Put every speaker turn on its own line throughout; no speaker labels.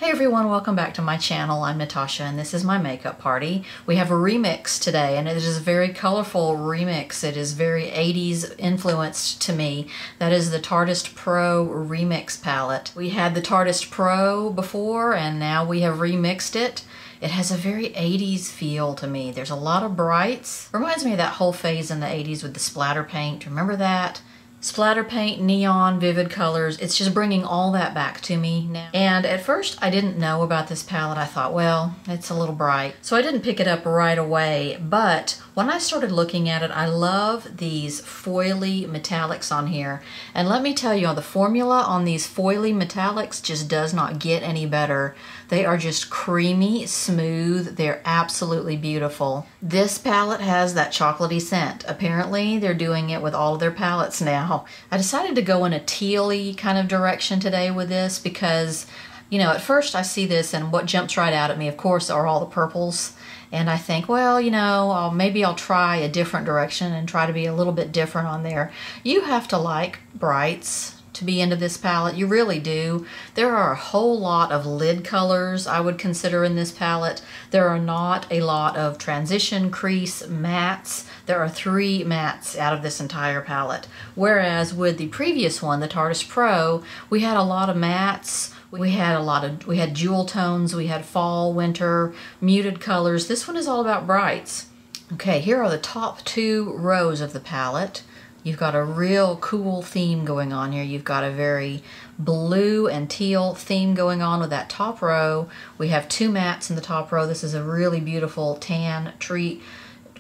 Hi everyone, welcome back to my channel. I'm Natasha and this is my makeup party. We have a remix today and it is a very colorful remix. It is very 80s influenced to me. That is the Tarteist Pro Remix palette. We had the Tarteist Pro before and now we have remixed it. It has a very 80s feel to me. There's a lot of brights. Reminds me of that whole phase in the 80s with the splatter paint. Remember that? Splatter paint, neon, vivid colors. It's just bringing all that back to me now. And at first I didn't know about this palette. I thought, well, it's a little bright. So I didn't pick it up right away. But when I started looking at it, I love these foily metallics on here. And let me tell you, the formula on these foily metallics just does not get any better. They are just creamy, smooth. They're absolutely beautiful. This palette has that chocolatey scent. Apparently, they're doing it with all of their palettes now. I decided to go in a tealy kind of direction today with this because, you know, at first I see this and what jumps right out at me, of course, are all the purples. And I think, well, you know, maybe I'll try a different direction and try to be a little bit different on there. You have to like brights to be into this palette. You really do. There are a whole lot of lid colors I would consider in this palette. There are not a lot of transition crease mattes. There are 3 mattes out of this entire palette. Whereas with the previous one, the Tarteist Pro, we had a lot of mattes. We had jewel tones, we had fall, winter, muted colors. This one is all about brights. Okay, here are the top 2 rows of the palette. You've got a real cool theme going on here. You've got a very blue and teal theme going on with that top row. We have 2 mattes in the top row. This is a really beautiful tan tree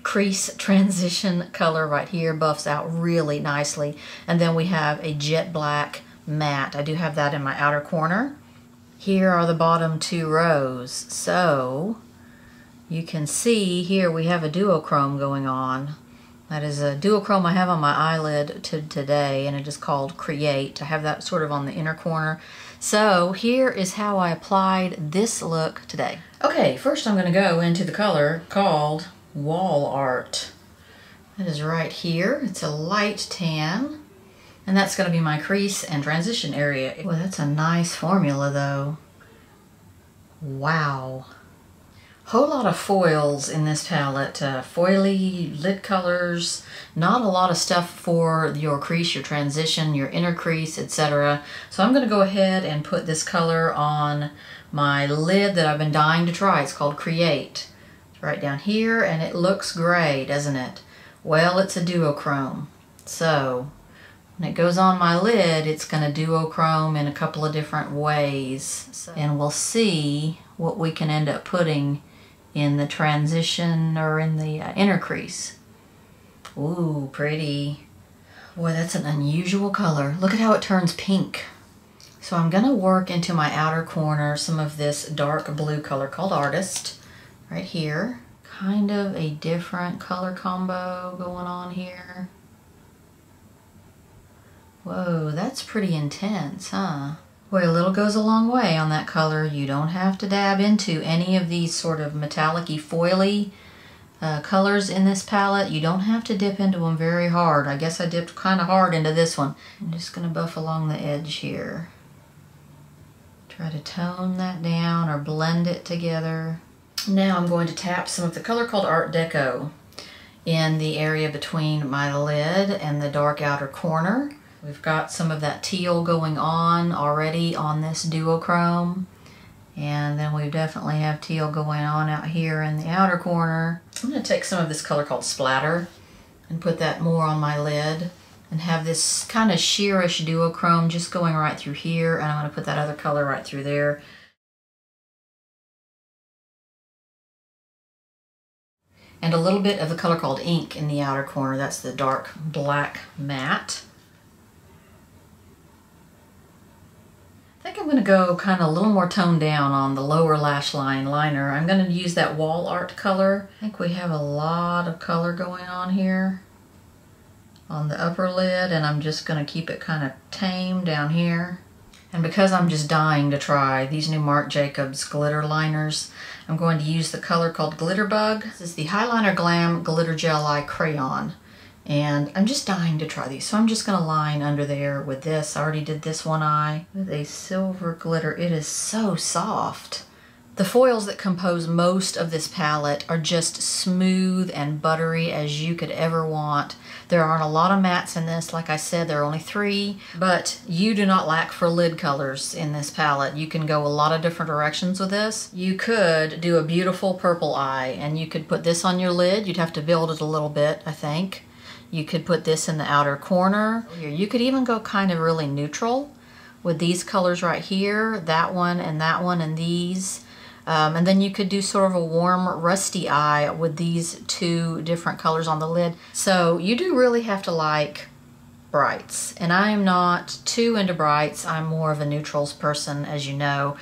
crease transition color right here. Buffs out really nicely. And then we have a jet black matte. I do have that in my outer corner. Here are the bottom 2 rows. So you can see here we have a duochrome going on. That is a duochrome I have on my eyelid today, and it is called Create. I have that sort of on the inner corner. So here is how I applied this look today. Okay, first I'm going to go into the color called Wall Art. That is right here. It's a light tan, and that's going to be my crease and transition area. Well, that's a nice formula though. Wow. Whole lot of foils in this palette, foily lid colors, not a lot of stuff for your crease, your transition, your inner crease, etc. So I'm going to go ahead and put this color on my lid that I've been dying to try. It's called Create. It's right down here and it looks gray, doesn't it? Well, it's a duochrome. So when it goes on my lid, it's going to duochrome in a couple of different ways. And we'll see what we can end up putting in the transition or in the inner crease. Ooh, pretty. Boy, that's an unusual color. Look at how it turns pink. So I'm gonna work into my outer corner some of this dark blue color called Artist right here. Kind of a different color combo going on here. Whoa, that's pretty intense, huh? Boy, a little goes a long way on that color. You don't have to dab into any of these sort of metallic-y, foily colors in this palette. You don't have to dip into them very hard. I guess I dipped kind of hard into this one. I'm just going to buff along the edge here. Try to tone that down or blend it together. Now I'm going to tap some of the color called Art Deco in the area between my lid and the dark outer corner. We've got some of that teal going on already on this duochrome. And then we definitely have teal going on out here in the outer corner. I'm going to take some of this color called Splatter and put that more on my lid and have this kind of sheerish duochrome just going right through here. And I'm going to put that other color right through there. And a little bit of the color called Ink in the outer corner. That's the dark black matte. I think I'm going to go kind of a little more toned down on the lower lash line liner. I'm going to use that Wall Art color. I think we have a lot of color going on here on the upper lid, and I'm just going to keep it kind of tame down here. And because I'm just dying to try these new Marc Jacobs glitter liners, I'm going to use the color called Glitter Bug. This is the Highliner Glam Glitter Gel Eye Crayon And I'm just dying to try these. So I'm just gonna line under there with this. I already did this one eye with a silver glitter. It is so soft. The foils that compose most of this palette are just smooth and buttery as you could ever want. There aren't a lot of mattes in this. Like I said, there are only 3, but you do not lack for lid colors in this palette. You can go a lot of different directions with this. You could do a beautiful purple eye, and you could put this on your lid. You'd have to build it a little bit, I think. You could put this in the outer corner. You could even go kind of really neutral with these colors right here, that one, and these. And then you could do sort of a warm rusty eye with these 2 different colors on the lid. So you do really have to like brights. And I am not too into brights. I'm more of a neutrals person, as you know.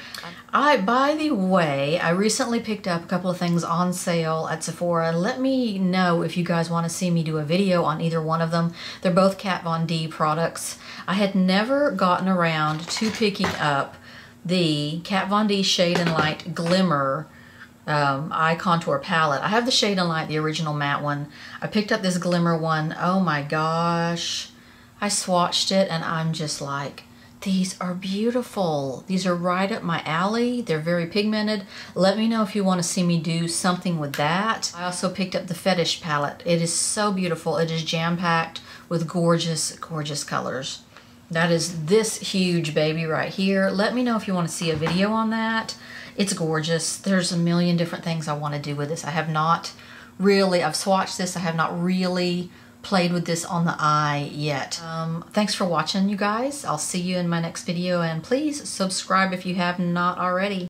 By the way, I recently picked up a couple of things on sale at Sephora. Let me know if you guys want to see me do a video on either one of them. They're both Kat Von D products. I had never gotten around to picking up the Kat Von D Shade and Light Glimmer eye contour palette. I have the Shade and Light, the original matte one. I picked up this Glimmer one. Oh my gosh. I swatched it and I'm just like, these are beautiful. These are right up my alley. They're very pigmented. Let me know if you want to see me do something with that. I also picked up the Fetish palette. It is so beautiful. It is jam-packed with gorgeous, gorgeous colors. That is this huge baby right here. Let me know if you want to see a video on that. It's gorgeous. There's a million different things I want to do with this. I've swatched this. I have not really played with this on the eye yet. Thanks for watching, you guys. I'll see you in my next video, and please subscribe if you have not already.